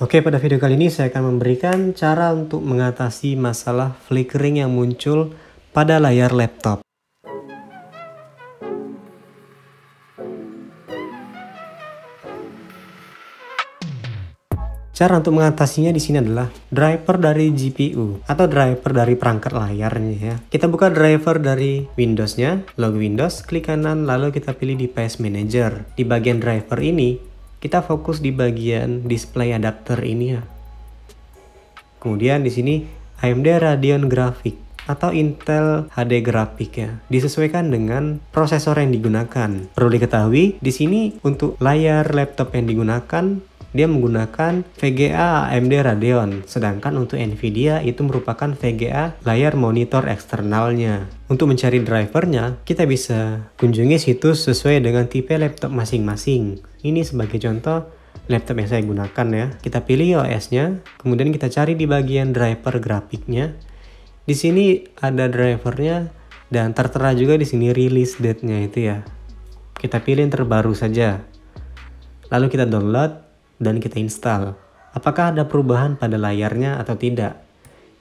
Oke, pada video kali ini saya akan memberikan cara untuk mengatasi masalah flickering yang muncul pada layar laptop. Cara untuk mengatasinya di sini adalah driver dari GPU atau driver dari perangkat layarnya ya. Kita buka driver dari Windows-nya, logo Windows, klik kanan lalu kita pilih Device Manager. Di bagian driver ini, kita fokus di bagian display adapter ini ya. Kemudian di sini AMD Radeon Graphics atau Intel HD Graphics ya, disesuaikan dengan prosesor yang digunakan. Perlu diketahui di sini untuk layar laptop yang digunakan dia menggunakan VGA AMD Radeon, sedangkan untuk Nvidia itu merupakan VGA layar monitor eksternalnya. Untuk mencari drivernya, kita bisa kunjungi situs sesuai dengan tipe laptop masing-masing. Ini sebagai contoh laptop yang saya gunakan ya. Kita pilih OS-nya, kemudian kita cari di bagian driver grafiknya. Di sini ada drivernya dan tertera juga di sini release date-nya itu ya. Kita pilih yang terbaru saja. Lalu kita download dan kita install. Apakah ada perubahan pada layarnya atau tidak?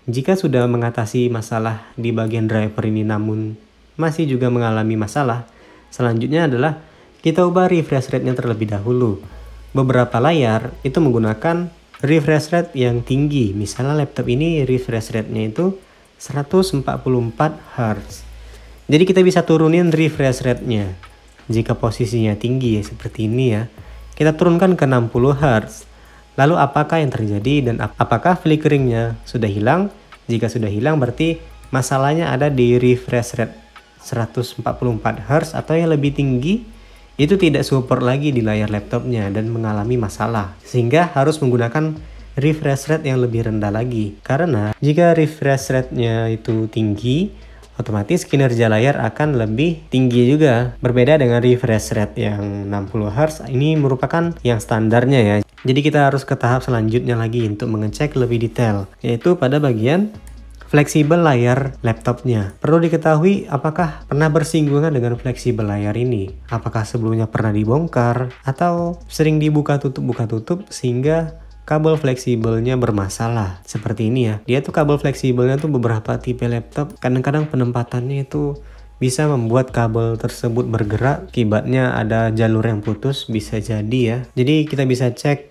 Jika sudah mengatasi masalah di bagian driver ini namun masih juga mengalami masalah, selanjutnya adalah kita ubah refresh rate-nya terlebih dahulu. Beberapa layar itu menggunakan refresh rate yang tinggi. Misalnya laptop ini refresh rate-nya itu 144 Hz. Jadi kita bisa turunin refresh rate-nya. Jika posisinya tinggi ya, seperti ini ya, kita turunkan ke 60 Hz. Lalu apakah yang terjadi dan apakah flickeringnya sudah hilang? Jika sudah hilang berarti masalahnya ada di refresh rate 144 Hz atau yang lebih tinggi itu tidak support lagi di layar laptopnya dan mengalami masalah. Sehingga harus menggunakan refresh rate yang lebih rendah lagi. Karena jika refresh rate-nya itu tinggi, otomatis kinerja layar akan lebih tinggi juga. Berbeda dengan refresh rate yang 60 Hz, ini merupakan yang standarnya ya. Jadi kita harus ke tahap selanjutnya lagi untuk mengecek lebih detail, yaitu pada bagian fleksibel layar laptopnya. Perlu diketahui apakah pernah bersinggungan dengan fleksibel layar ini. Apakah sebelumnya pernah dibongkar atau sering dibuka tutup sehingga kabel fleksibelnya bermasalah. Seperti ini ya. Dia tuh kabel fleksibelnya tuh beberapa tipe laptop kadang-kadang penempatannya itu bisa membuat kabel tersebut bergerak. Akibatnya ada jalur yang putus, bisa jadi ya. Jadi kita bisa cek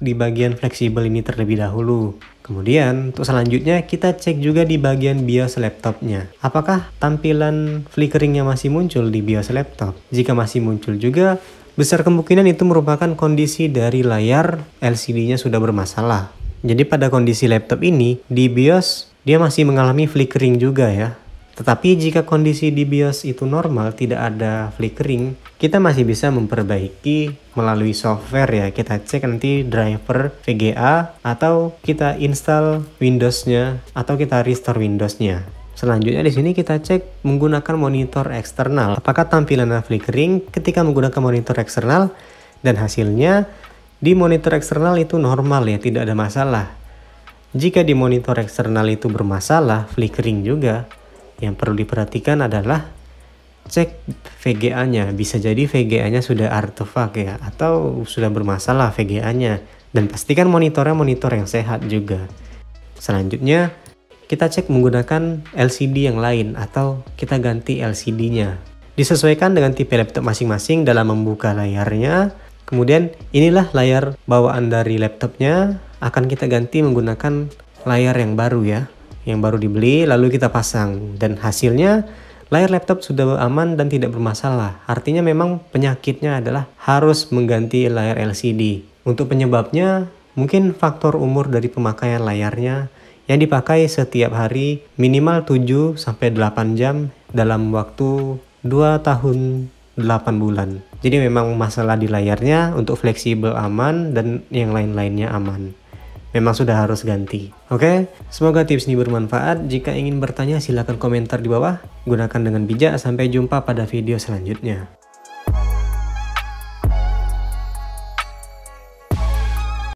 di bagian fleksibel ini terlebih dahulu. Kemudian untuk selanjutnya kita cek juga di bagian BIOS laptopnya. Apakah tampilan flickeringnya masih muncul di BIOS laptop? Jika masih muncul juga, besar kemungkinan itu merupakan kondisi dari layar LCD-nya sudah bermasalah. Jadi pada kondisi laptop ini, di BIOS dia masih mengalami flickering juga ya. Tetapi jika kondisi di BIOS itu normal, tidak ada flickering, kita masih bisa memperbaiki melalui software ya. Kita cek nanti driver VGA atau kita install Windows-nya atau kita restore Windows-nya. Selanjutnya di sini kita cek menggunakan monitor eksternal. Apakah tampilannya flickering ketika menggunakan monitor eksternal dan hasilnya di monitor eksternal itu normal ya, tidak ada masalah. Jika di monitor eksternal itu bermasalah, flickering juga, yang perlu diperhatikan adalah cek VGA-nya. Bisa jadi VGA-nya sudah artefak ya atau sudah bermasalah VGA-nya, dan pastikan monitornya monitor yang sehat juga. Selanjutnya kita cek menggunakan LCD yang lain atau kita ganti LCD-nya. Disesuaikan dengan tipe laptop masing-masing dalam membuka layarnya. Kemudian inilah layar bawaan dari laptopnya, akan kita ganti menggunakan layar yang baru ya, yang baru dibeli lalu kita pasang, dan hasilnya layar laptop sudah aman dan tidak bermasalah. Artinya memang penyakitnya adalah harus mengganti layar LCD. Untuk penyebabnya mungkin faktor umur dari pemakaian layarnya yang dipakai setiap hari minimal 7-8 jam dalam waktu 2 tahun 8 bulan. Jadi memang masalah di layarnya. Untuk fleksibel aman dan yang lain-lainnya aman. Memang sudah harus ganti. Oke, semoga tips ini bermanfaat. Jika ingin bertanya silahkan komentar di bawah. Gunakan dengan bijak. Sampai jumpa pada video selanjutnya.